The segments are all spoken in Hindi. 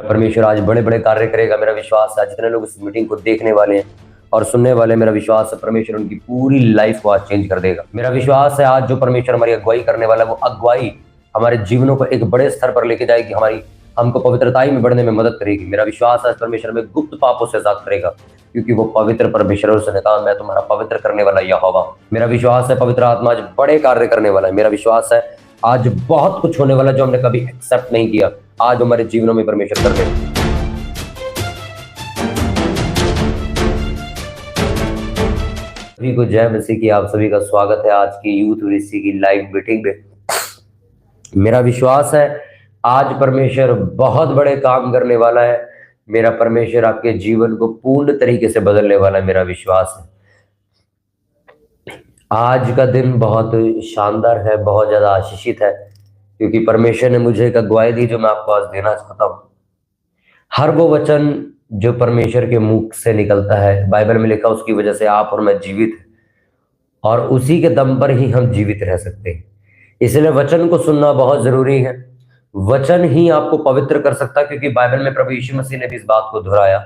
परमेश्वर आज बड़े बड़े कार्य करेगा, मेरा विश्वास है। जितने लोग इस मीटिंग को देखने वाले हैं और सुनने वाले, मेरा विश्वास है परमेश्वर उनकी पूरी लाइफ को आज चेंज कर देगा। मेरा विश्वास है आज जो परमेश्वर हमारी अगुवाई करने वाला है, वो अगुवाई हमारे जीवनों को एक बड़े स्तर पर लेके जाएगी, हमको पवित्रताई में बढ़ने में मदद करेगी। मेरा विश्वास है परमेश्वर में गुप्त पापों से आजाद करेगा, क्योंकि वो पवित्र परमेश्वर। उसने कहा मैं तुम्हारा पवित्र करने वाला यहोवा। मेरा विश्वास है पवित्र आत्मा आज बड़े कार्य करने वाला है। मेरा विश्वास है आज बहुत कुछ होने वाला जो हमने कभी एक्सेप्ट नहीं किया, आज हमारे जीवनों में परमेश्वर कर दे। सभी को जय मसीह की। आप सभी का स्वागत है आज की यूथ ऋषि की लाइव मीटिंग में। मेरा विश्वास है आज परमेश्वर बहुत बड़े काम करने वाला है। मेरा परमेश्वर आपके जीवन को पूर्ण तरीके से बदलने वाला है, मेरा विश्वास है। आज का दिन बहुत शानदार है, बहुत ज्यादा आशीषित है, क्योंकि परमेश्वर ने मुझे एक अगुवाई दी जो मैं आपको आज देना चाहता हूं। हर वो वचन जो परमेश्वर के मुख से निकलता है, बाइबल में लिखा, उसकी वजह से आप और मैं जीवित हैं, और उसी के दम पर ही हम जीवित रह सकते हैं। इसलिए वचन को सुनना बहुत जरूरी है। वचन ही आपको पवित्र कर सकता है, क्योंकि बाइबल में प्रभु यीशु मसीह ने भी इस बात को दोहराया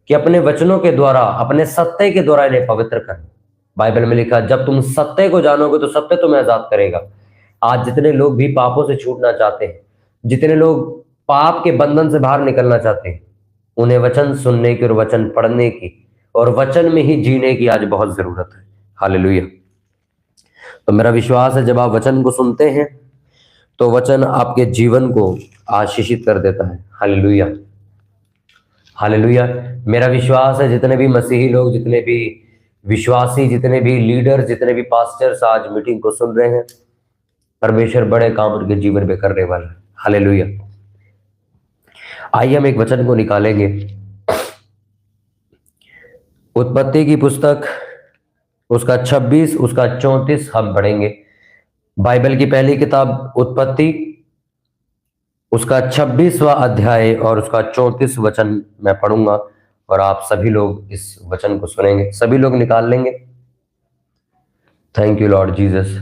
कि अपने वचनों के द्वारा, अपने सत्य के द्वारा इन्हें पवित्र कर। बाइबल में लिखा, जब तुम सत्य को जानोगे तो सत्य तुम्हें आजाद करेगा। आज जितने लोग भी पापों से छूटना चाहते हैं, जितने लोग पाप के बंधन से बाहर निकलना चाहते हैं, उन्हें वचन सुनने की और वचन पढ़ने की और वचन में ही जीने की आज बहुत जरूरत है। हालेलुया। तो मेरा विश्वास है जब आप वचन को सुनते हैं तो वचन आपके जीवन को आशीषित कर देता है। Hallelujah, hallelujah. मेरा विश्वास है जितने भी मसीही लोग, जितने भी विश्वासी, जितने भी लीडर, जितने भी पास्टर्स आज मीटिंग को सुन रहे हैं, परमेश्वर बड़े काम उनके जीवन में करने वाला है। हालेलुया। आइए हम एक वचन को निकालेंगे। उत्पत्ति की पुस्तक उसका 26, उसका 34 हम पढ़ेंगे। बाइबल की पहली किताब उत्पत्ति, उसका 26वां अध्याय और उसका 34 वचन मैं पढ़ूंगा, और आप सभी लोग इस वचन को सुनेंगे। सभी लोग निकाल लेंगे। Thank you Lord Jesus.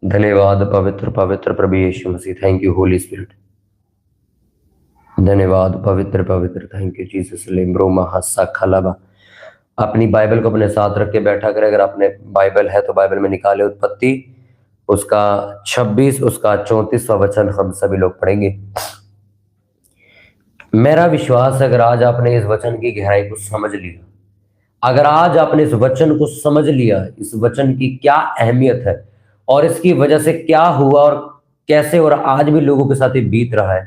धन्यवाद पवित्र पवित्र प्रभु यीशु मसीह। Thank you Holy Spirit. धन्यवाद पवित्र पवित्र। Thank you Jesus. लेम्ब्रो महासा खलाबा। अपनी बाइबल को अपने साथ रख के बैठा करें। अगर आपने बाइबल है तो बाइबल में निकाले उत्पत्ति, उसका 26, उसका 34वां वचन हम सभी लोग पढ़ेंगे। मेरा विश्वास है अगर आज आपने इस वचन की गहराई को समझ लिया, अगर आज आपने इस वचन को समझ लिया, इस वचन की क्या अहमियत है और इसकी वजह से क्या हुआ और कैसे और आज भी लोगों के साथ ये बीत रहा है,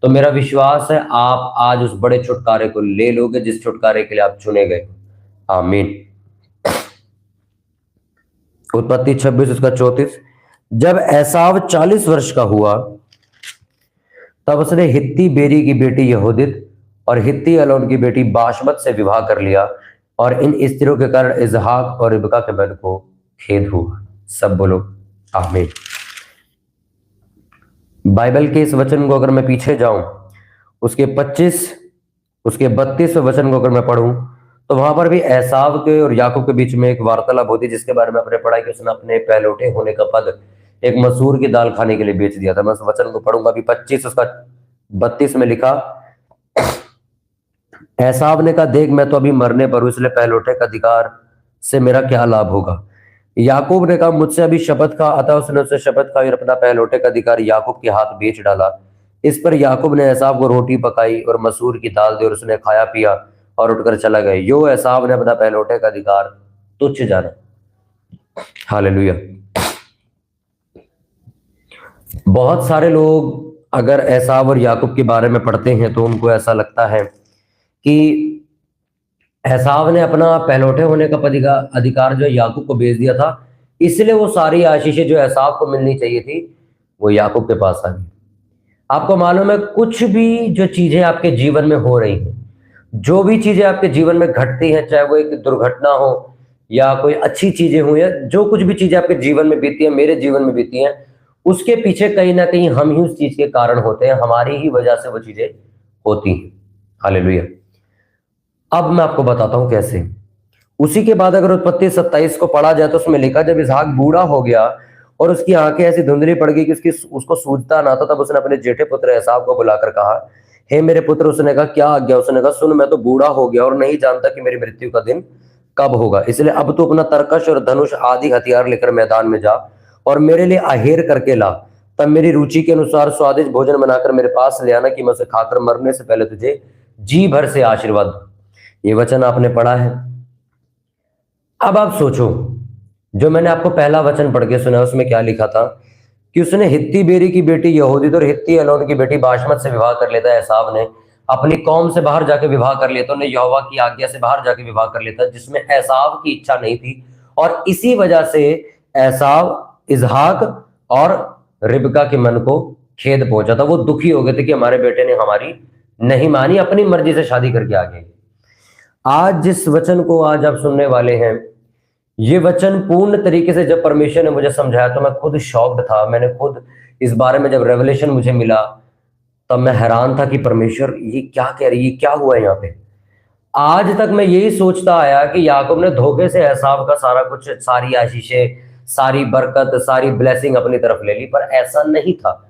तो मेरा विश्वास है आप आज उस बड़े छुटकारे को ले लोगे जिस छुटकारे के लिए आप चुने गए। आमीन। उत्पत्ति 26, उसका 34। जब एसाव 40 वर्ष का हुआ तब उसने हित्ती बेरी की बेटी यहूदित और हित्ती एलोन की बेटी बाशमत से विवाह कर लिया, और इन स्त्रियों के कारण इसहाक और रिबका के मन को खेद हुआ। सब बोलो आमीन। बाइबल के इस वचन को अगर मैं पीछे जाऊं, उसके 25, उसके 32 वचन को अगर मैं पढ़ूं, तो वहां पर भी एसाव के और याकूब के बीच में एक वार्तालाप होती है, जिसके बारे में अपने पढ़ाई कि उसने अपने पहलौठे होने का पद एक मसूर की दाल खाने के लिए बेच दिया था। मैं उस वचन को पढ़ूंगा अभी। 25, उसका 32 में लिखा, एसाव ने कहा, देख मैं तो अभी मरने पर हूं, इसलिए पहलौठे का अधिकार से मेरा क्या लाभ होगा। याकूब ने कहा, मुझसे अभी शपथ खा। अतः उसने उससे शपथ खाई और अपना पहलौठे का अधिकार याकूब के हाथ बेच डाला। इस पर याकूब ने एसाव को रोटी पकाई और मसूर की दाल दी, और उसने खाया पिया और उठकर चला गया। यो एसाव ने अपना पहलौठे का अधिकार तुच्छ जाना। हालेलुया। बहुत सारे लोग अगर एसाव और याकूब के बारे में पढ़ते हैं तो उनको ऐसा लगता है कि एसाव ने अपना पहलौठे होने का अधिकार जो याकूब को बेच दिया था, इसलिए वो सारी आशीषें जो एसाव को मिलनी चाहिए थी वो याकूब के पास आ गई। आपको मालूम है, कुछ भी जो चीजें आपके जीवन में हो रही हैं, जो भी चीजें आपके जीवन में घटती हैं, चाहे वो एक दुर्घटना हो या कोई अच्छी चीजें हो, या जो कुछ भी चीजें आपके जीवन में बीती है, मेरे जीवन में बीती हैं, उसके पीछे कहीं ना कहीं हम ही उस चीज के कारण होते हैं, हमारी ही वजह से वो चीजें होती हैं। हालेलुया। अब मैं आपको बताता हूं कैसे। उसी के बाद अगर उत्पत्ति 27 को पढ़ा जाए तो उसमें लिखा, जब इसहाक बूढ़ा हो गया और उसकी आंखें ऐसी धुंधली पड़ गई कि उसको सूझता ना था, तब उसने अपने जेठे पुत्र एसाव को बुलाकर कहा, हे मेरे पुत्र, उसने कहा क्या आज्ञा? उसने कहा सुन, मैं तो बूढ़ा हो गया और नहीं जानता कि मेरी मृत्यु का दिन कब होगा, इसलिए अब तू अपना तरकश और धनुष आदि हथियार लेकर मैदान में जा और मेरे लिए अहेर करके ला। तब मेरी रुचि के अनुसार स्वादिष्ट भोजन बनाकर मेरे पास ले आना कि मैं उसे खाकर मरने से पहले तुझे जी भर से आशीर्वाद दूं। ये वचन आपने पढ़ा है। अब आप सोचो, जो मैंने आपको पहला वचन पढ़ के सुना उसमें क्या लिखा था कि उसने हित्ती बेरी की बेटी यहूदीत और हित्ती एलोन की बेटी बाशमत से विवाह कर लेता है। एसाव ने अपनी कौम से बाहर जाके विवाह कर लेता, उन्हें यहोवा की आज्ञा से बाहर जाके विवाह कर लेता जिसमें एसाव की इच्छा नहीं थी, और इसी वजह से एसाव, इजहाक और रिबका के मन को खेद पहुंचा था। वो दुखी हो गए थे कि हमारे बेटे ने हमारी नहीं मानी, अपनी मर्जी से शादी करके आ गए। आज जिस वचन को आज आप सुनने वाले हैं, ये वचन पूर्ण तरीके से जब परमेश्वर ने मुझे समझाया तो मैं खुद शॉक्ड था। मैंने खुद इस बारे में जब रेवलेशन मुझे मिला तब मैं हैरान था कि परमेश्वर ये क्या कह रही है, क्या हुआ है यहाँ पे। आज तक मैं यही सोचता आया कि याकूब ने धोखे से एसाव का सारा कुछ, सारी आशीषें, सारी बरकत, सारी ब्लेसिंग अपनी तरफ ले ली, पर ऐसा नहीं था।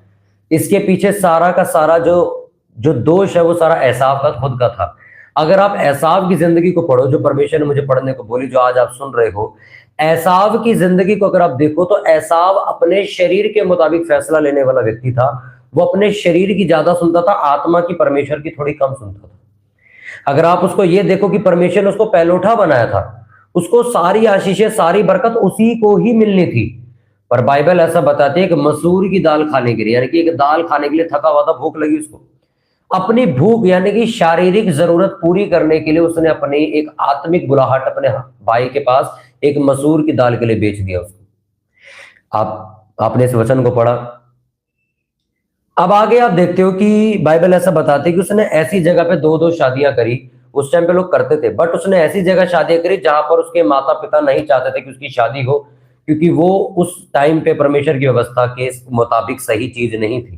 इसके पीछे सारा का सारा जो जो दोष है वो सारा एसाव का खुद का था। अगर आप एसाव की जिंदगी को पढ़ो, जो परमेश्वर ने मुझे पढ़ने को बोली, जो आज आप सुन रहे हो, एसाव की जिंदगी को अगर आप देखो तो एसाव अपने शरीर के मुताबिक फैसला लेने वाला व्यक्ति था। वो अपने शरीर की ज्यादा सुनता था, आत्मा की, परमेश्वर की थोड़ी कम सुनता था। अगर आप उसको ये देखो कि परमेश्वर ने उसको पहलोठा बनाया था, उसको सारी आशीषें, सारी बरकत उसी को ही मिलनी थी, पर बाइबल ऐसा बताती है कि मसूर की दाल खाने के लिए, यानी कि एक दाल खाने के लिए थका हुआ था, भूख लगी उसको, अपनी भूख यानी कि शारीरिक जरूरत पूरी करने के लिए उसने अपनी एक आत्मिक बुलाहट अपने भाई के पास एक मसूर की दाल के लिए बेच दिया उसको। आपने इस वचन को पढ़ा। अब आगे आप देखते हो कि बाइबल ऐसा बताती है कि उसने ऐसी जगह पे दो दो शादियां करी। उस टाइम पे लोग करते थे, बट उसने ऐसी जगह शादियां करी जहां पर उसके माता पिता नहीं चाहते थे कि उसकी शादी हो, क्योंकि वो उस टाइम पे परमेश्वर की व्यवस्था के मुताबिक सही चीज नहीं थी।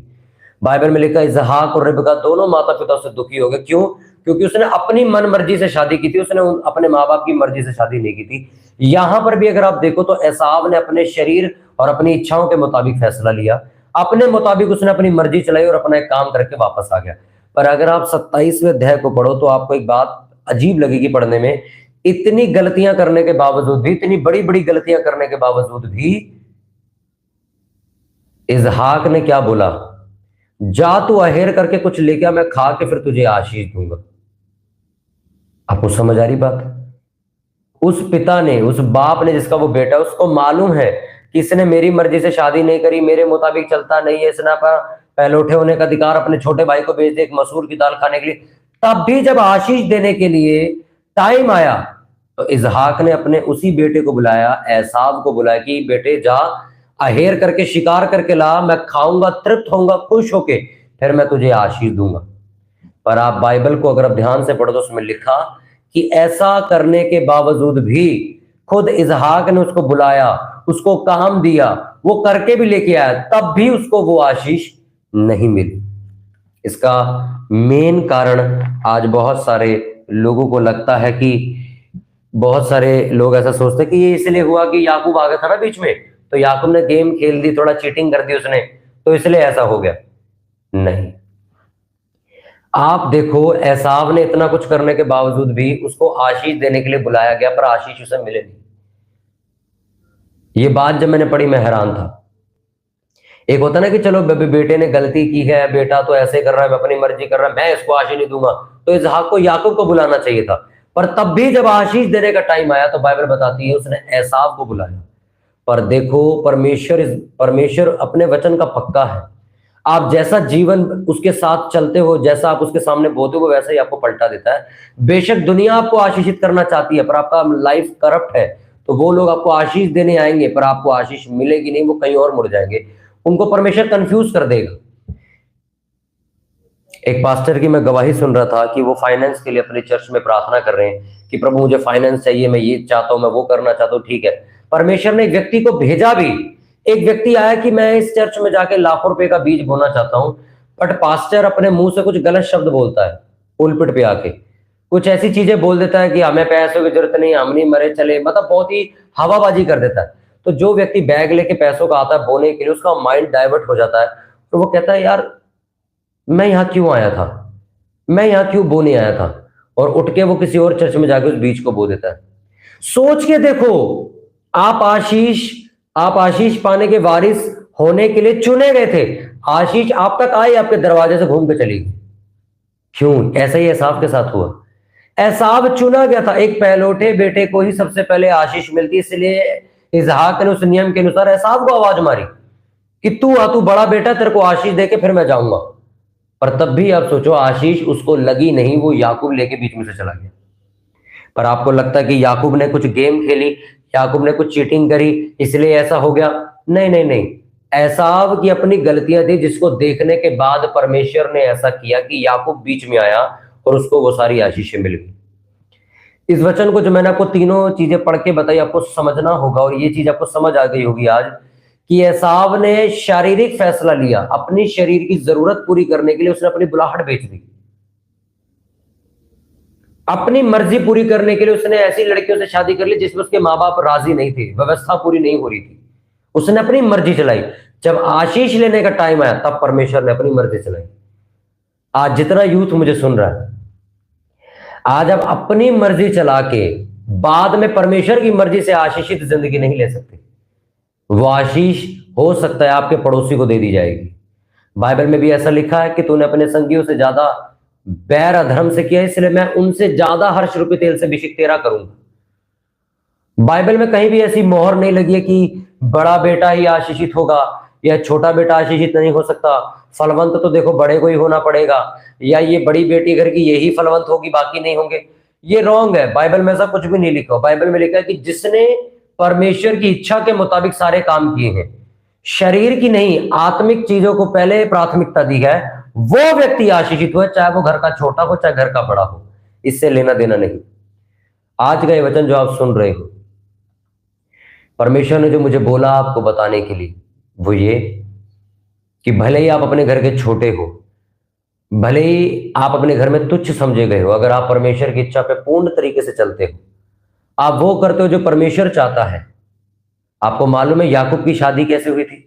बाइबल में लिखा इसहाक और रिबका दोनों माता पिता से दुखी हो गए। क्यों? क्योंकि उसने अपनी मन मर्जी से शादी की थी, उसने अपने माँ बाप की मर्जी से शादी नहीं की थी। यहां पर भी अगर आप देखो तो एसाव ने अपने शरीर और अपनी इच्छाओं के मुताबिक फैसला लिया, अपने मुताबिक उसने अपनी मर्जी चलाई और अपना एक काम करके वापस आ गया। पर अगर आप 27वें अध्याय को पढ़ो तो आपको एक बात अजीब लगेगी पढ़ने में। इतनी गलतियां करने के बावजूद भी, इतनी बड़ी बड़ी गलतियां करने के बावजूद भी इसहाक ने क्या बोला? जा तू अहेर करके कुछ लेके आ, मैं खा के फिर तुझे आशीष दूंगा। आपको समझ आ रही बात? उस पिता ने, उस बाप ने जिसका वो बेटा, उसको मालूम है कि इसने मेरी मर्जी से शादी नहीं करी, मेरे मुताबिक चलता नहीं है, इसने पहलौठे होने का अधिकार अपने छोटे भाई को बेच दे एक मसूर की दाल खाने के लिए। तब भी जब आशीष देने के लिए टाइम आया तो इसहाक ने अपने उसी बेटे को बुलाया, एसाव को बुलाया कि बेटे जा अहेर करके शिकार करके ला, मैं खाऊंगा, तृप्त होऊंगा, खुश होके फिर मैं तुझे आशीष दूंगा। पर आप बाइबल को अगर आप ध्यान से पढ़ो तो उसमें लिखा कि ऐसा करने के बावजूद भी खुद इसहाक ने उसको बुलाया, उसको काम दिया, वो करके भी लेके आया, तब भी उसको वो आशीष नहीं मिली। इसका मेन कारण आज बहुत सारे लोगों को लगता है कि बहुत सारे लोग ऐसा सोचते हैं कि ये इसलिए हुआ कि याकूब आ गया था ना बीच में, तो याकूब ने गेम खेल दी, थोड़ा चीटिंग कर दी उसने, तो इसलिए ऐसा हो गया। नहीं, आप देखो एसाव ने इतना कुछ करने के बावजूद भी उसको आशीष देने के लिए बुलाया गया, पर आशीष उसे मिले नहीं। ये बात जब मैंने पढ़ी मैं हैरान था। एक होता ना कि चलो बेटे ने गलती की है, बेटा तो ऐसे कर रहा है, मैं अपनी मर्जी कर रहा है, मैं इसको आशीष नहीं दूंगा, तो इसहाक को याकूब को बुलाना चाहिए था। पर तब भी जब आशीष देने का टाइम आया तो बाइबल बताती है उसने एसाव को बुलाया। पर देखो, परमेश्वर अपने वचन का पक्का है। आप जैसा जीवन उसके साथ चलते हो, जैसा आप उसके सामने बोलते हो, वैसा ही आपको पलटा देता है। बेशक दुनिया आपको आशीषित करना चाहती है, पर आपका लाइफ करप्ट है, तो वो लोग आपको आशीष देने आएंगे पर आपको आशीष मिलेगी नहीं, वो कहीं और मुड़ जाएंगे, उनको परमेश्वर कंफ्यूज कर देगा। एक पास्टर की मैं गवाही सुन रहा था कि वो फाइनेंस के लिए अपने चर्च में प्रार्थना कर रहे हैं कि प्रभु मुझे फाइनेंस चाहिए, मैं ये चाहता हूं, मैं वो करना चाहता हूं। ठीक है, परमेश्वर ने एक व्यक्ति को भेजा भी। एक व्यक्ति आया कि मैं इस चर्च में जाके लाखों रुपए का बीज बोना चाहता हूं, बट पास्टर अपने मुंह से कुछ गलत शब्द बोलता है, पुलपिट पे आके कुछ ऐसी चीजें बोल देता है कि हमें पैसों की जरूरत नहीं, हम नहीं मरे चले, मतलब बहुत ही हवाबाजी कर देता है। तो जो व्यक्ति बैग लेके पैसों का आता है बोने के लिए, उसका माइंड डाइवर्ट हो जाता है, तो वो कहता है यार मैं यहाँ क्यों आया था, मैं यहाँ क्यों बोने आया था, और उठ के वो किसी और चर्च में जाके उस बीज को बो देता है। सोच के देखो, आप आशीष आप आशीष पाने के वारिस होने के लिए चुने गए थे। आशीष आप तक आई, आपके दरवाजे से घूम के चली गई। क्यों? ऐसा ही एसाव के साथ हुआ। एसाव चुना गया था, एक पहलौठे बेटे को ही सबसे पहले आशीष मिलती, इसलिए इसहाक ने उस नियम के अनुसार एसाव को आवाज मारी कि तू बड़ा बेटा, तेरे को आशीष देके फिर मैं जाऊंगा। पर तब भी आप सोचो, आशीष उसको लगी नहीं, वो याकूब लेके बीच में से चला गया। पर आपको लगता है कि याकूब ने कुछ गेम खेली, याकूब ने कुछ चीटिंग करी, इसलिए ऐसा हो गया? नहीं नहीं नहीं, एसाव की अपनी गलतियां थी, जिसको देखने के बाद परमेश्वर ने ऐसा किया कि याकूब बीच में आया और उसको वो सारी आशीषें मिल गई। इस वचन को जो मैंने आपको तीनों चीजें पढ़ के बताई, आपको समझना होगा, और ये चीज आपको समझ आ गई होगी आज कि एसाव ने शारीरिक फैसला लिया, अपनी शरीर की जरूरत पूरी करने के लिए उसने अपनी बुलाहट बेच दी। अपनी मर्जी पूरी करने के लिए उसने ऐसी लड़कियों से शादी कर ली जिसमें उसके माँ बाप राजी नहीं थे, व्यवस्था पूरी नहीं हो रही थी, उसने अपनी मर्जी चलाई। जब आशीष लेने का टाइम आया तब परमेश्वर ने अपनी मर्जी चलाई। आज जितना यूथ मुझे सुन रहा है, आज आप अपनी मर्जी चला के बाद में परमेश्वर की मर्जी से आशीषित जिंदगी नहीं ले सकते। वो आशीष हो सकता है आपके पड़ोसी को दे दी जाएगी। बाइबल में भी ऐसा लिखा है कि तूने अपने संगियों से ज्यादा बैर अधर्म से किया, इसलिए मैं उनसे ज्यादा हर्ष रूपी तेल से अभिषेक तेरा करूंगा। बाइबल में कहीं भी ऐसी मोहर नहीं लगी है कि बड़ा बेटा ही आशीषित होगा या छोटा बेटा आशीषित नहीं हो सकता। फलवंत तो देखो बड़े को ही होना पड़ेगा, या ये बड़ी बेटी घर की यही फलवंत होगी, बाकी नहीं होंगे। ये रॉन्ग है, बाइबल में ऐसा कुछ भी नहीं लिखा। बाइबल में लिखा है कि जिसने परमेश्वर की इच्छा के मुताबिक सारे काम किए हैं, शरीर की नहीं आत्मिक चीजों को पहले प्राथमिकता दी है, वो व्यक्ति आशीषित हुआ, चाहे वो घर का छोटा हो चाहे घर का बड़ा हो, इससे लेना देना नहीं। आज का ये वचन जो आप सुन रहे हो, परमेश्वर ने जो मुझे बोला आपको बताने के लिए, वो ये कि भले ही आप अपने घर के छोटे हो, भले ही आप अपने घर में तुच्छ समझे गए हो, अगर आप परमेश्वर की इच्छा पे पूर्ण तरीके से चलते हो, आप वो करते हो जो परमेश्वर चाहता है। आपको मालूम है याकूब की शादी कैसे हुई थी?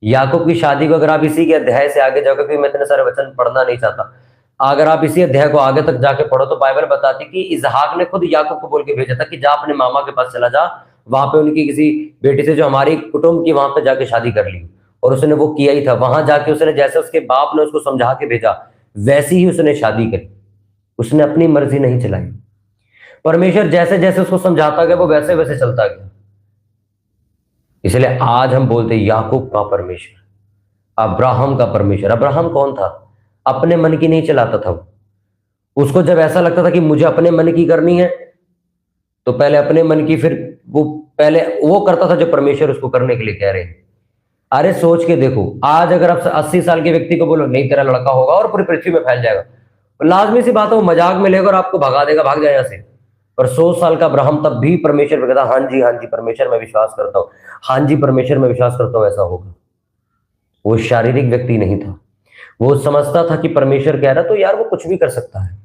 याकूब की शादी को अगर आप इसी के अध्याय से आगे जाओगे, क्योंकि मैं इतने सारे वचन पढ़ना नहीं चाहता, अगर आप इसी अध्याय को आगे तक जाके पढ़ो तो बाइबल बताती कि इसहाक ने खुद याकूब को बोल के भेजा था कि जा अपने मामा के पास चला जा, वहां पे उनकी किसी बेटी से जो हमारी कुटुंब की, वहां पे जाके शादी कर ली। और उसने वो किया ही था। वहां जाके उसने, जैसे उसके बाप ने उसको समझा के भेजा, वैसी ही उसने शादी करी। उसने अपनी मर्जी नहीं चलाई। परमेश्वर जैसे जैसे उसको समझाता गया वो वैसे वैसे चलता गया। इसलिए आज हम बोलते याकूब का परमेश्वर, अब्राहम का परमेश्वर। अब्राहम कौन था? अपने मन की नहीं चलाता था वो। उसको जब ऐसा लगता था कि मुझे अपने मन की करनी है, तो पहले अपने मन की, फिर वो पहले वो करता था जो परमेश्वर उसको करने के लिए कह रहे हैं। अरे सोच के देखो, आज अगर आप 80 साल के व्यक्ति को बोलो नहीं तेरा लड़का होगा और पूरी पृथ्वी में फैल जाएगा, तो लाजमी सी बात है वो मजाक में लेगा और आपको भगा देगा, भाग जाए यहाँ से। पर 100 साल का अब्राहम तब भी परमेश्वर पे कहता, हाँ जी परमेश्वर मैं विश्वास करता हूँ, हाँ जी परमेश्वर मैं विश्वास करता हूँ, ऐसा होगा। वो शारीरिक व्यक्ति नहीं था। वो समझता था कि परमेश्वर कह रहा तो यार वो कुछ भी कर सकता है।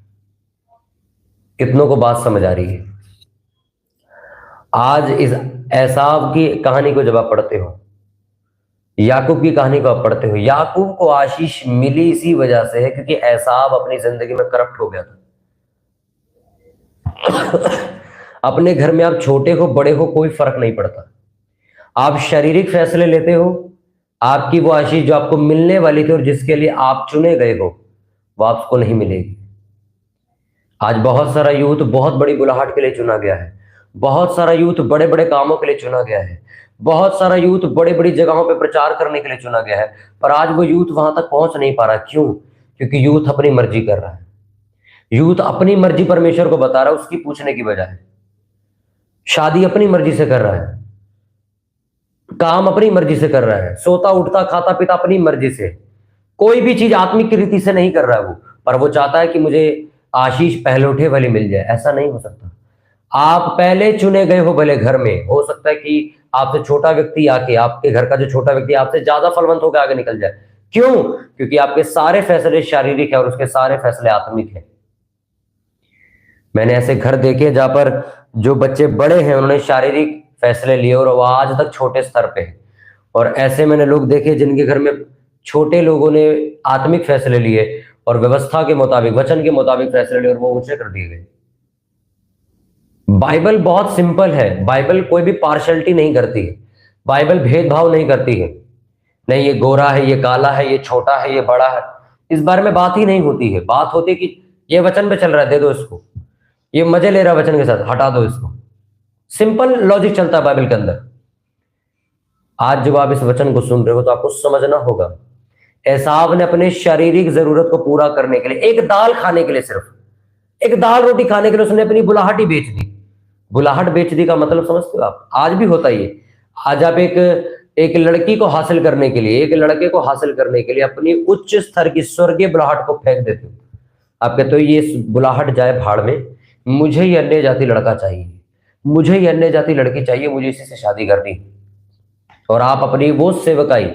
कितनों को बात समझ आ रही है? आज इस एसाव की कहानी को जब आप पढ़ते हो, याकूब की कहानी को आप पढ़ते हो, याकूब को आशीष मिली इसी वजह से है क्योंकि एसाव अपनी जिंदगी में करप्ट हो गया था। अपने घर में आप छोटे हो बड़े हो कोई फर्क नहीं पड़ता। आप शारीरिक फैसले लेते हो, आपकी वो आशीष जो आपको मिलने वाली थी और जिसके लिए आप चुने गए हो, वो आपको नहीं मिलेगी। आज बहुत सारा यूथ बहुत बड़ी बुलाहट के लिए चुना गया है, बहुत सारा यूथ बड़े बड़े कामों के लिए चुना गया है, बहुत सारा यूथ बड़ी बड़ी जगहों पे प्रचार करने के लिए चुना गया है, पर आज वो यूथ वहां तक पहुंच नहीं पा रहा। क्यों? क्योंकि यूथ अपनी मर्जी कर रहा है। यूथ अपनी मर्जी परमेश्वर को बता रहा है, उसकी पूछने की बजाय। शादी अपनी मर्जी से कर रहा है, काम अपनी मर्जी से कर रहा है, सोता उठता खाता पीता अपनी मर्जी से, कोई भी चीज आत्मिक रीति से नहीं कर रहा है वो। पर वो चाहता है कि मुझे आशीष पहलौठे वाली मिल जाए। ऐसा नहीं हो सकता। आप पहले चुने गए हो भले घर में, हो सकता है कि आपसे छोटा व्यक्ति आके, आपके घर का जो छोटा व्यक्ति आपसे ज्यादा फलवंत होकर आगे निकल जाए। क्यों? क्योंकि आपके सारे फैसले शारीरिक है और उसके सारे फैसले आत्मिक है। मैंने ऐसे घर देखे जहां पर जो बच्चे बड़े हैं उन्होंने शारीरिक फैसले लिए और वो आज तक छोटे स्तर पे है, और ऐसे मैंने लोग देखे जिनके घर में छोटे लोगों ने आत्मिक फैसले लिए और व्यवस्था के मुताबिक, वचन के मुताबिक फैसले लिए और वो ऊंचे कर दिए गए। बाइबल बहुत सिंपल है, बाइबल कोई भी पार्शलिटी नहीं करती है, बाइबल भेदभाव नहीं करती है, नहीं ये गोरा है, ये काला है, ये छोटा है, ये बड़ा है, इस बारे में बात ही नहीं होती है। बात होती है कि ये वचन पे चल रहा है, दे दो इसको, ये मजे ले रहा है वचन के साथ, हटा दो इसको। सिंपल लॉजिक चलता है बाइबल के अंदर। आज जब आप इस वचन को सुन रहे हो तो आपको समझना होगा, एसाव ने अपने शारीरिक जरूरत को पूरा करने के लिए, एक दाल खाने के लिए, सिर्फ एक दाल रोटी खाने के लिए उसने अपनी बुलाहट ही बेच दी। बुलाहट बेच दी का मतलब समझते हो आप? आज भी होता ही है। आज आप एक लड़की को हासिल करने के लिए, एक लड़के को हासिल करने के लिए अपनी उच्च स्तर की स्वर्गीय बुलाहट को फेंक देते हो। आप कहते हो ये बुलाहट जाए भाड़ में, मुझे ये अन्य जाति लड़का चाहिए, मुझे ये अन्य जाति लड़की चाहिए, मुझे इसी से शादी करनी। और आप अपनी वो सेवकाई,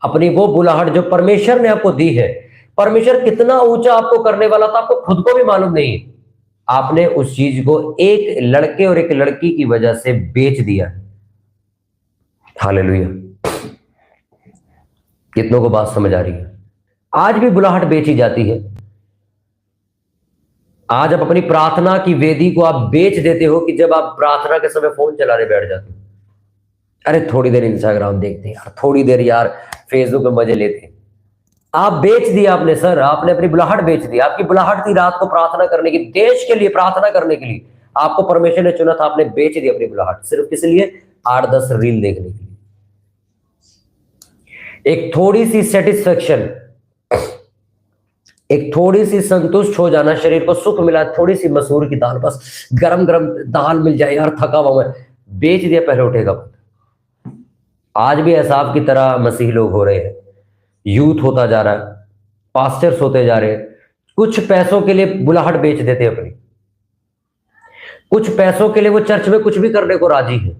अपनी वो बुलाहट जो परमेश्वर ने आपको दी है, परमेश्वर कितना ऊंचा आपको करने वाला था आपको खुद को भी मालूम नहीं है, आपने उस चीज को एक लड़के और एक लड़की की वजह से बेच दिया। हालेलुया। कितनों को बात समझ आ रही है? आज भी बुलाहट बेची जाती है। आज आप अपनी प्रार्थना की वेदी को आप बेच देते हो कि जब आप प्रार्थना के समय फोन चलाने बैठ जाते हो, अरे थोड़ी देर इंस्टाग्राम देखते हैं यार, थोड़ी देर यार फेसबुक पे मजे लेते हैं। आप बेच दिया आपने सर, आपने अपनी बुलाहट बेच दी। आपकी बुलाहट थी रात को प्रार्थना करने की, देश के लिए प्रार्थना करने के लिए आपको परमेश्वर ने चुना था, आपने बेच दी अपनी बुलाहट सिर्फ किस लिए? 8-10 रील देखने के लिए, एक थोड़ी सी सेटिस्फेक्शन, एक थोड़ी सी संतुष्ट हो जाना, शरीर को सुख मिला, थोड़ी सी मसूर की दाल, बस गरम गरम दाल मिल जाए यार, थका हुआ मैं, बेच दिया, पहले उठेगा। आज भी एसाव की तरह मसीही लोग हो रहे हैं, यूथ होता जा रहा है, पास्टर्स होते जा रहे हैं, कुछ पैसों के लिए बुलाहट बेच देते हैं अपनी, कुछ पैसों के लिए वो चर्च में कुछ भी करने को राजी है।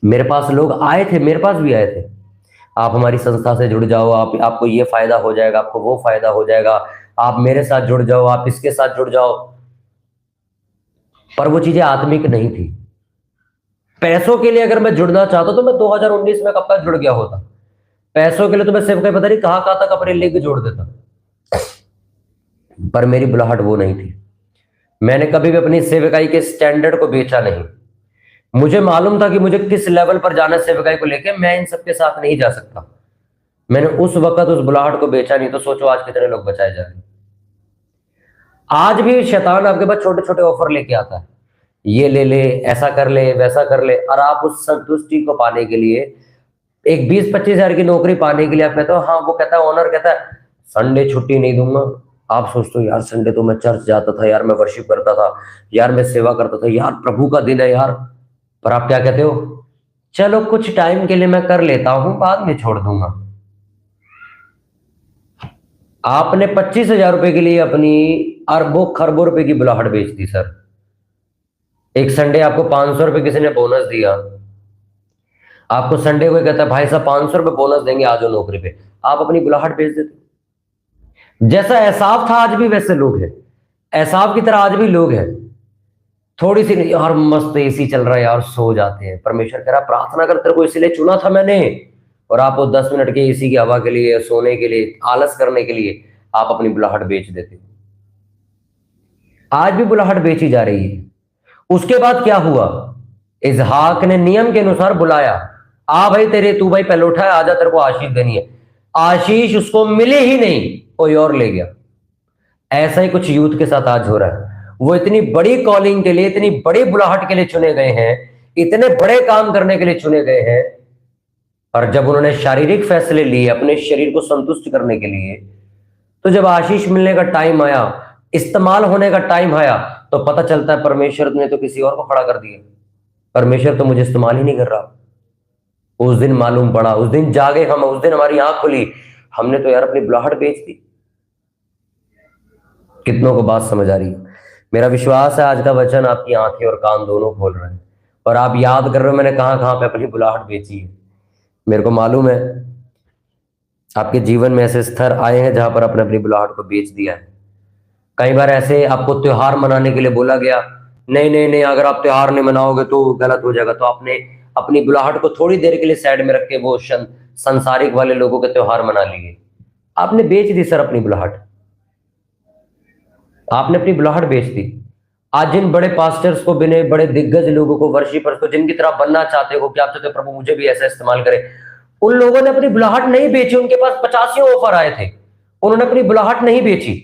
मेरे पास लोग आए थे, मेरे पास भी आए थे, आप हमारी संस्था से जुड़ जाओ, आपको ये फायदा हो जाएगा, आपको वो फायदा हो जाएगा, आप मेरे साथ जुड़ जाओ, आप इसके साथ जुड़ जाओ, पर वो चीजें आत्मिक नहीं थी। पैसों के लिए अगर मैं जुड़ना चाहता तो मैं 2019 में कब तक जुड़ गया होता। पैसों के लिए तो मैं सिर्फ पता नहीं कहां कहां तक अपने लिंक जोड़ देता, पर मेरी बुलाहट वो नहीं थी। मैंने कभी भी अपनी सेवकाई के स्टैंडर्ड को बेचा नहीं। मुझे मालूम था कि मुझे किस लेवल पर जाना है सेवकाई को लेकर, मैं इन सबके साथ नहीं जा सकता। मैंने उस वक्त उस बुलाहट को बेचा नहीं, तो सोचो आज कितने लोग बचाए जा रहे हैं। आज भी शैतान आपके पास छोटे छोटे ऑफर लेके आता है, ये ले ले, ऐसा कर ले, वैसा कर ले, और आप उस संतुष्टि को पाने के लिए, एक 20-25 हजार की नौकरी पाने के लिए आप कहते हो, हाँ वो कहता है, ऑनर कहता है संडे छुट्टी नहीं दूंगा। आप सोचते हो यार संडे तो मैं चर्च जाता था यार, मैं वर्शिप करता था यार, मैं सेवा करता था यार, प्रभु का दिन है यार। पर आप क्या कहते हो? चलो कुछ टाइम के लिए मैं कर लेता हूं, बाद में छोड़ दूंगा। आपने 25,000 रुपए के लिए अपनी अरबों खरबों रुपए की बुलाहट बेच दी सर। एक संडे आपको 500 रुपए किसी ने बोनस दिया, आपको संडे को कहता है भाई साहब 500 रुपए बोनस देंगे, आ जाओ नौकरी पे, आप अपनी बुलाहट बेच देते। जैसा एसाव था आज भी वैसे लोग हैं, एसाव की तरह आज भी लोग हैं। थोड़ी सी यार मस्त एसी चल रहा है यार, सो जाते हैं। परमेश्वर कह रहा प्रार्थना कर, तेरे को इसलिए चुना था मैंने, और आप वो 10 मिनट के एसी की हवा के लिए, सोने के लिए, आलस करने के लिए आप अपनी बुलाहट बेच देते हो। आज भी बुलाहट बेची जा रही है। उसके बाद क्या हुआ? इसहाक ने नियम के अनुसार बुलाया, आ भाई तेरे, तू भाई पहले उठा है, आजा तेरे को आशीष देनी है। आशीष उसको मिले ही नहीं, कोई और ले गया। ऐसा ही कुछ यूथ के साथ आज हो रहा है। वो इतनी बड़ी कॉलिंग के लिए, इतनी बड़ी बुलाहट के लिए चुने गए हैं, इतने बड़े काम करने के लिए चुने गए हैं, और जब उन्होंने शारीरिक फैसले लिए अपने शरीर को संतुष्ट करने के लिए, तो जब आशीष मिलने का टाइम आया, इस्तेमाल होने का टाइम आया, तो पता चलता है परमेश्वर ने तो किसी और को खड़ा कर दिया, परमेश्वर तो मुझे इस्तेमाल ही नहीं कर रहा। उस दिन मालूम पड़ा, उस दिन जागे हम, उस दिन हमारी आंख खुली, हमने तो यार अपनी बुलाहट बेच दी। कितनों को बात समझ आ रही है? मेरा विश्वास है आज का वचन आपकी आंखें और कान दोनों खोल रहे हैं, और आप याद कर रहे हो मैंने कहां कहां पे अपनी बुलाहट बेची है। मेरे को मालूम है आपके जीवन में ऐसे स्तर आए हैं जहां पर आपने अपनी बुलाहट को बेच दिया है। कई बार ऐसे आपको त्योहार मनाने के लिए बोला गया, नहीं नहीं नहीं, अगर आप त्योहार नहीं मनाओगे तो गलत हो जाएगा, तो आपने अपनी बुलाहट को थोड़ी देर के लिए साइड में रख के वो संसारिक वाले लोगों के त्योहार मना लिए। आपने बेच दी सर अपनी बुलाहट, आपने अपनी बुलाहट बेच दी। आज जिन बड़े पास्टर्स को, बिने बड़े दिग्गज लोगों को, वर्शिपर्स को, जिनकी तरह बनना चाहते हो कि आप चाहते हो प्रभु मुझे भी ऐसा इस्तेमाल करे, उन लोगों ने अपनी बुलाहट नहीं बेची। उनके पास 50 ऑफर आए थे, उन्होंने अपनी बुलाहट नहीं बेची।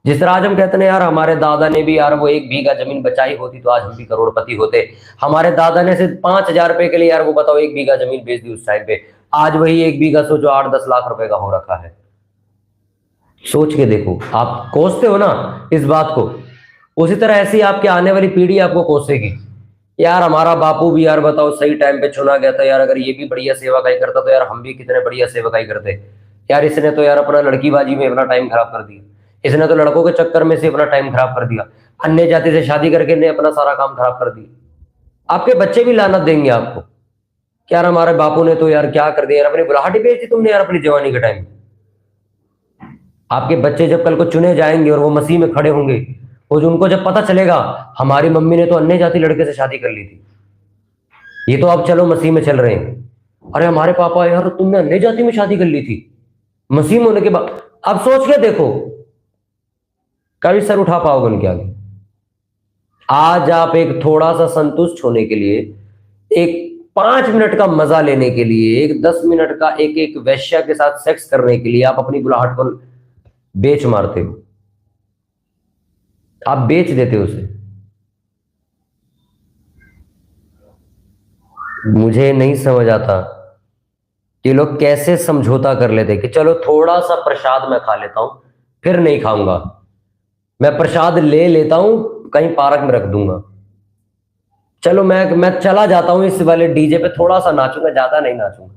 जिस तरह आज हम कहते हैं यार हमारे दादा ने भी यार वो 1 बीघा जमीन बचाई होती तो आज हम भी करोड़पति होते। हमारे दादा ने सिर्फ 5,000 रुपए के लिए यार वो बताओ 1 बीघा जमीन बेच दी उस टाइम पे। आज वही 1 बीघा सोचो 8-10 लाख रुपए का हो रखा है। सोच के देखो, आप कोसते हो ना इस बात को, उसी तरह ऐसी आपकी आने वाली पीढ़ी आपको कोसेगी। यार हमारा बापू भी यार बताओ सही टाइम पे चुना गया था यार, अगर ये भी बढ़िया सेवकाई करता तो यार हम भी कितने बढ़िया सेवकाई करते। यार इसने तो यार अपना लड़कीबाजी में अपना टाइम खराब कर दिया, इसने तो लड़कों के चक्कर में से अपना टाइम खराब कर दिया, अन्य जाति से शादी करके ने अपना सारा काम खराब कर दिया। आपके बच्चे भी लानत देंगे आपको, यार हमारे बापू ने तो यार क्या कर दिया यार, अपनी बुलाहट ही बेच दी तुमने यार अपनी जवानी के टाइम। आपके बच्चे जब कल को चुने जाएंगे और वो मसीह में खड़े होंगे, वो जो उनको जब पता चलेगा हमारी मम्मी ने तो अन्य जाति लड़के से शादी कर ली थी, ये तो अब चलो मसीह में चल रहे हैं, अरे हमारे पापा यार तुमने अन्य जाति में शादी कर ली थी मसीह में होने के बाद। अब सोच के देखो कभी सर उठा पाओगे उनके आगे। आज आप एक थोड़ा सा संतुष्ट होने के लिए, एक 5 मिनट का मजा लेने के लिए, एक 10 मिनट का एक वैश्या के साथ सेक्स करने के लिए आप अपनी बुलाहट को बेच मारते हो, आप बेच देते हो उसे। मुझे नहीं समझ आता कि लोग कैसे समझौता कर लेते कि चलो थोड़ा सा प्रसाद मैं खा लेता हूं फिर नहीं खाऊंगा, मैं प्रसाद ले लेता हूं कहीं पार्क में रख दूंगा, चलो मैं चला जाता हूं इस वाले डीजे पे थोड़ा सा नाचूंगा, ज्यादा नहीं नाचूंगा।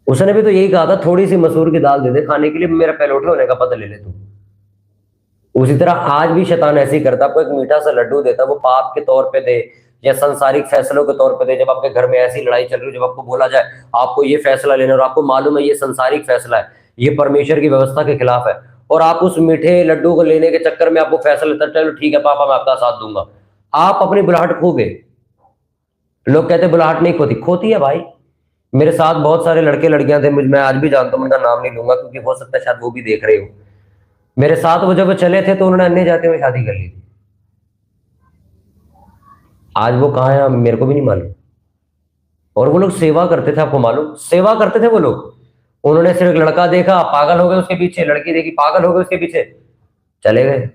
उसने भी तो यही कहा था थोड़ी सी मसूर की दाल दे दे खाने के लिए, मेरा पहलौठे होने का पता ले ले तू। उसी तरह आज भी शैतान ऐसे ही करता, आपको एक मीठा सा लड्डू देता, वो पाप के तौर पे दे या सांसारिक फैसलों के तौर पे दे। जब आपके घर में ऐसी लड़ाई चल रही है, जब आपको बोला जाए आपको ये फैसला लेना और आपको मालूम है ये सांसारिक फैसला है, ये परमेश्वर की व्यवस्था के खिलाफ है, और आप उस मीठे लड्डू को लेने के चक्कर में आपको फैसला लेता, चलो ठीक है पापा मैं आपका साथ दूंगा, आप अपनी बुलाहट खो गए। लोग कहते बुलाहट नहीं खोती, खोती है भाई। मेरे साथ बहुत सारे लड़के लड़कियां थे, मैं आज भी जानता हूं, उनका नाम नहीं लूंगा क्योंकि हो सकता है शायद वो भी देख रहे हो। मेरे साथ वो जब चले थे तो उन्होंने अन्य जाति में शादी कर ली थी। आज वो कहाँ है मेरे को भी नहीं मालूम। और वो लोग सेवा करते थे, आपको मालूम, सेवा करते थे वो लोग। उन्होंने सिर्फ लड़का देखा पागल हो गए उसके पीछे, लड़की देखी पागल हो गए उसके पीछे, चले गए,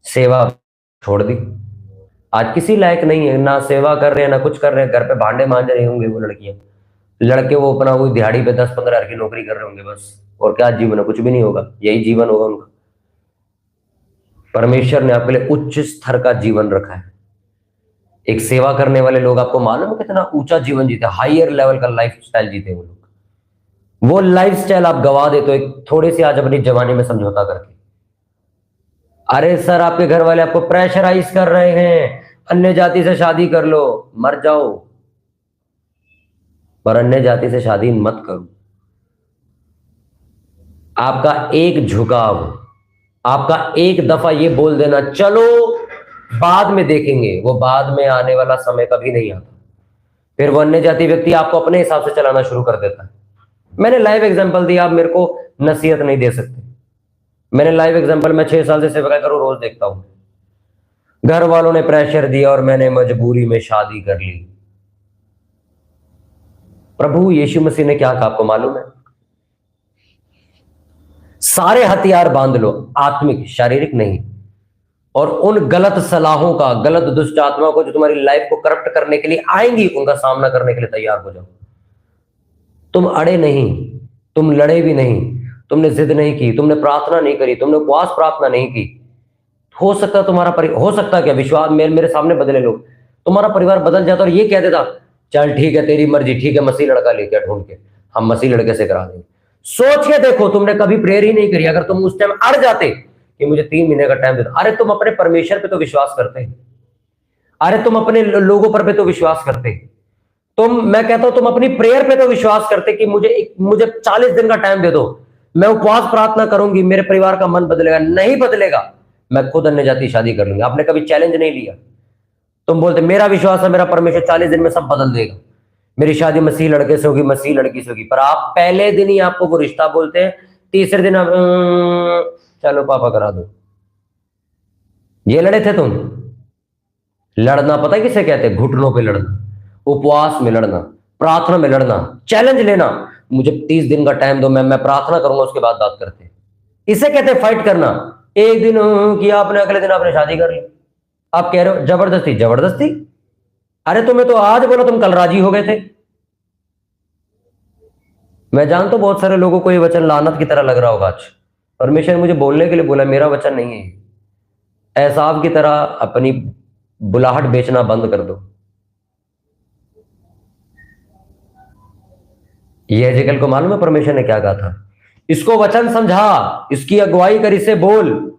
सेवा छोड़ दी। आज किसी लायक नहीं है, ना सेवा कर रहे हैं ना कुछ कर रहे हैं, घर पे भांडे मांज रहे होंगे वो लड़कियां, लड़के वो अपना कोई दिहाड़ी पे 10-15 हज़ार की नौकरी कर रहे होंगे बस। और क्या जीवन है, कुछ भी नहीं होगा, यही जीवन होगा उनका। परमेश्वर ने आपके लिए उच्च स्तर का जीवन रखा है। एक सेवा करने वाले लोग, आपको मालूम है कितना ऊंचा जीवन जीते, हायर लेवल का लाइफ स्टाइल जीते वो लोग। वो लाइफ स्टाइल आप गवा दे तो एक थोड़ी सी आज अपनी जवानी में समझौता करके। अरे सर आपके घर वाले आपको प्रेशराइज कर रहे हैं, अन्य जाति से शादी कर लो, मर जाओ, पर अन्य जाति से शादी मत करो। आपका एक झुकाव, आपका एक दफा ये बोल देना चलो बाद में देखेंगे, वो बाद में आने वाला समय कभी नहीं आता। फिर वो अन्य जाति व्यक्ति आपको अपने हिसाब से चलाना शुरू कर देता है। मैंने लाइव एग्जांपल दिया, आप मेरे को नसीहत नहीं दे सकते। मैंने लाइव एग्जांपल, मैं 6 साल से सेवा करूं, रोज देखता हूं। घर वालों ने प्रेशर दिया और मैंने मजबूरी में शादी कर ली। प्रभु यीशु मसीह ने क्या कहा आपको मालूम है? सारे हथियार बांध लो, आत्मिक शारीरिक नहीं, और उन गलत सलाहों का, गलत दुष्ट आत्मा को जो तुम्हारी लाइफ को करप्ट करने के लिए आएंगी, उनका सामना करने के लिए तैयार हो जाओ। तुम अड़े नहीं, तुम लड़े भी नहीं, तुमने जिद नहीं की, तुमने प्रार्थना नहीं करी, तुमने उपवास प्रार्थना नहीं की। हो सकता तुम्हारा हो सकता क्या, विश्वास मेरे सामने बदले लोग, तुम्हारा परिवार बदल जाता और ये कह देता चल ठीक है तेरी मर्जी, ठीक है मसीह लड़का लेके ढूंढ के हम मसीह लड़के से करा देंगे। सोच के देखो, तुमने कभी प्रेयर ही नहीं करी। अगर तुम उस टाइम अड़ जाते कि मुझे 3 महीने का टाइम दे दो, अरे तुम अपने परमेश्वर पे तो विश्वास करते, अरे तुम अपने लोगों पर पे तो विश्वास करते, मैं कहता हूं तुम अपनी प्रेयर पे तो विश्वास करते कि मुझे 40 दिन का टाइम दे दो, मैं उपवास प्रार्थना करूंगी, मेरे परिवार का मन बदलेगा। नहीं बदलेगा, मैं खुद अन्य जाति शादी कर लूंगी। आपने कभी चैलेंज नहीं लिया, तुम बोलते मेरा विश्वास है मेरा परमेश्वर 40 दिन में सब बदल देगा। मेरी शादी मसीह लड़के से होगी, मसीह लड़की से होगी, पर आप पहले दिन ही आपको वो रिश्ता बोलते हैं, तीसरे दिन आप चलो पापा करा दो। ये लड़े थे तुम? लड़ना पता है किसे कहते हैं? घुटनों पे लड़ना, उपवास में लड़ना, प्रार्थना में लड़ना, चैलेंज लेना, मुझे 30 दिन का टाइम दो, मैं प्रार्थना करूंगा, उसके बाद बात करते हैं। इसे कहते हैं फाइट करना। एक दिन किया आपने, अगले दिन आपने शादी कर ली। आप कह रहे हो जबरदस्ती? जबरदस्ती? अरे तुम्हें तो आज बोला, तुम कल राजी हो गए थे। मैं जानता हूं बहुत सारे लोगों को ये वचन लानत की तरह लग रहा होगा। आज परमेश्वर ने मुझे बोलने के लिए बोला, मेरा वचन नहीं है। एसाव की तरह अपनी बुलाहट बेचना बंद कर दो। ये हेजेकियेल को मालूम है परमेश्वर ने क्या कहा था? इसको वचन समझा, इसकी अगुवाई कर, इसे बोल।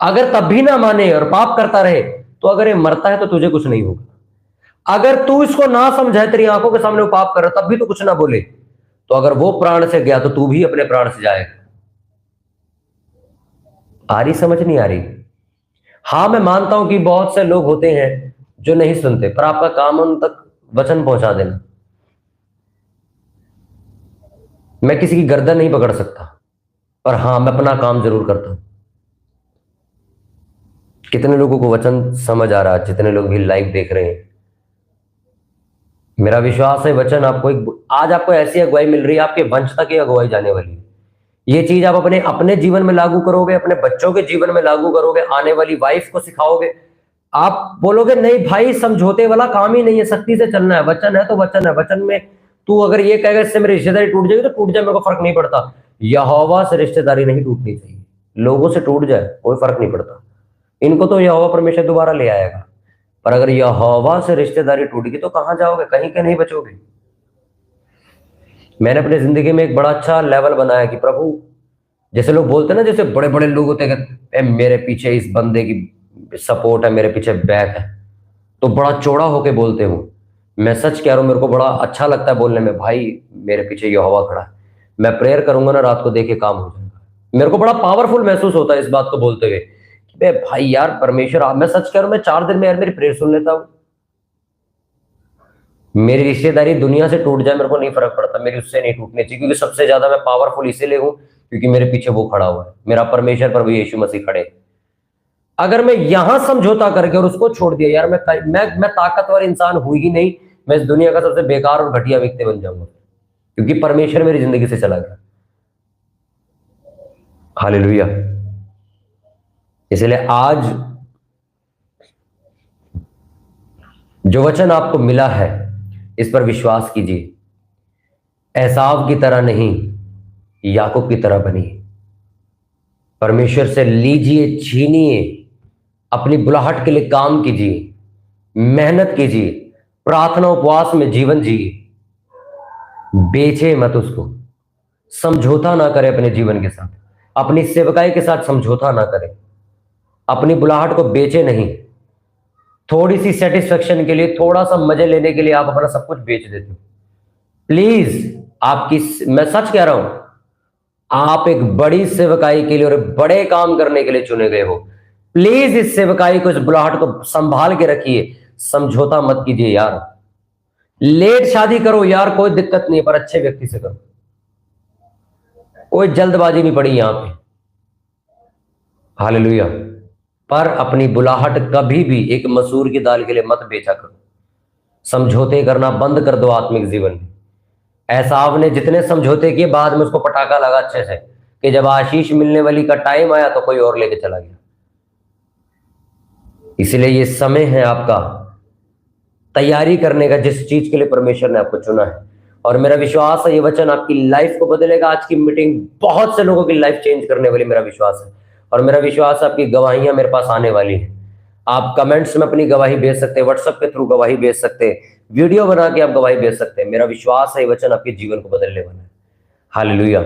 अगर तब भी ना माने और पाप करता रहे, तो अगर ये मरता है तो तुझे कुछ नहीं होगा। अगर तू इसको ना समझे, तेरी आंखों के सामने वो पाप कर रहा, तब भी तो कुछ ना बोले, तो अगर वो प्राण से गया तो तू भी अपने प्राण से जाएगा। आ रही समझ? नहीं आ रही? हाँ, मैं मानता हूं कि बहुत से लोग होते हैं जो नहीं सुनते, पर आपका काम उन तक वचन पहुंचा देना। मैं किसी की गर्दन नहीं पकड़ सकता, पर हाँ, मैं अपना काम जरूर करता हूं। कितने लोगों को वचन समझ आ रहा है? जितने लोग भी लाइव देख रहे हैं, मेरा विश्वास है वचन आपको आज आपको ऐसी अगुवाई मिल रही है, आपके वंश तक ये अगुवाई जाने वाली है। ये चीज आप अपने अपने जीवन में लागू करोगे, अपने बच्चों के जीवन में लागू करोगे, आने वाली वाइफ को सिखाओगे। आप बोलोगे नहीं भाई, समझौते वाला काम ही नहीं है, सख्ती से चलना है, वचन है तो वचन है। वचन में तू अगर ये कहेगा इससे मेरी रिश्तेदारी टूट जाएगी, तो टूट जाए, मेरे को फर्क नहीं पड़ता। यहोवा से रिश्तेदारी नहीं टूटनी चाहिए। लोगों से टूट जाए कोई फर्क नहीं पड़ता, इनको तो यहोवा परमेश्वर दोबारा ले आएगा। पर अगर यहोवा से रिश्तेदारी टूट गई तो कहां जाओगे? कहीं के नहीं बचोगे। मैंने अपनी जिंदगी में एक बड़ा अच्छा लेवल बनाया कि प्रभु, जैसे लोग बोलते हैं ना, जैसे बड़े बड़े लोग होते हैं, मेरे पीछे इस बंदे की सपोर्ट है, मेरे पीछे बैक है, तो बड़ा चौड़ा होके बोलते हो। मैं सच कह रहा हूं, मेरे को बड़ा अच्छा लगता है बोलने में, भाई मेरे पीछे यहोवा खड़ा है। मैं प्रेयर करूंगा ना रात को, देखे काम हो जाएगा। मेरे को बड़ा पावरफुल महसूस होता है इस बात को बोलते हुए कि भाई यार परमेश्वर, मैं सच कह रहा हूं, मैं 4 दिन में यार मेरी प्रेयर सुन लेता हूं। मेरी रिश्तेदारी दुनिया से टूट जाए, मेरे को नहीं फर्क पड़ता, मेरी उससे नहीं टूटनी चाहिए, क्योंकि सबसे ज्यादा मैं पावरफुल इसीलिए हूं क्योंकि मेरे पीछे वो खड़ा हुआ है, मेरा परमेश्वर प्रभु यीशु मसीह खड़े। अगर मैं यहां समझौता करके और उसको छोड़ दिया, यार मैं ताकतवर इंसान हुई ही नहीं, मैं इस दुनिया का सबसे बेकार और घटिया व्यक्ति बन जाऊंगा, क्योंकि परमेश्वर मेरी जिंदगी से चला गया। हालेलुया। इसलिए आज जो वचन आपको मिला है, इस पर विश्वास कीजिए। एसाव की तरह नहीं, याकूब की तरह बनिए। परमेश्वर से लीजिए, छीनिए, अपनी बुलाहट के लिए काम कीजिए, मेहनत कीजिए, प्रार्थना उपवास में जीवन जिए। बेचे मत उसको, समझौता ना करें अपने जीवन के साथ, अपनी सेवकाई के साथ समझौता ना करें, अपनी बुलाहट को बेचे नहीं। थोड़ी सी सेटिस्फेक्शन के लिए, थोड़ा सा मजे लेने के लिए आप अपना सब कुछ बेच देते हो। प्लीज आपकी, मैं सच कह रहा हूं, आप एक बड़ी सेवकाई के लिए और बड़े काम करने के लिए चुने गए हो। प्लीज इस सेवकाई को, इस बुलाहट को संभाल के रखिए, समझौता मत कीजिए यार। लेट शादी करो यार, कोई दिक्कत नहीं, पर अच्छे व्यक्ति से करो, कोई जल्दबाजी नहीं पड़ी यहां पे। हालेलुया। पर अपनी बुलाहट कभी भी एक मसूर की दाल के लिए मत बेचा करो। समझौते करना बंद कर दो आत्मिक जीवन में। एसाव ने जितने समझौते किए, बाद में उसको पटाखा लगा अच्छे से, कि जब आशीष मिलने वाली का टाइम आया तो कोई और लेके चला गया। इसलिए ये समय है आपका तैयारी करने का, जिस चीज के लिए परमेश्वर ने आपको चुना है। और मेरा विश्वास है ये वचन आपकी लाइफ को बदलेगा। आज की मीटिंग बहुत से लोगों की लाइफ चेंज करने वाली, मेरा विश्वास है। और मेरा विश्वास है आपकी गवाहियां मेरे पास आने वाली हैं। आप कमेंट्स में अपनी गवाही भेज सकते हैं, व्हाट्सएप के थ्रू गवाही भेज सकते हैं, वीडियो बना के आप गवाही भेज सकते हैं। मेरा विश्वास है ये वचन आपके जीवन को बदलने वाला है। हालेलुया।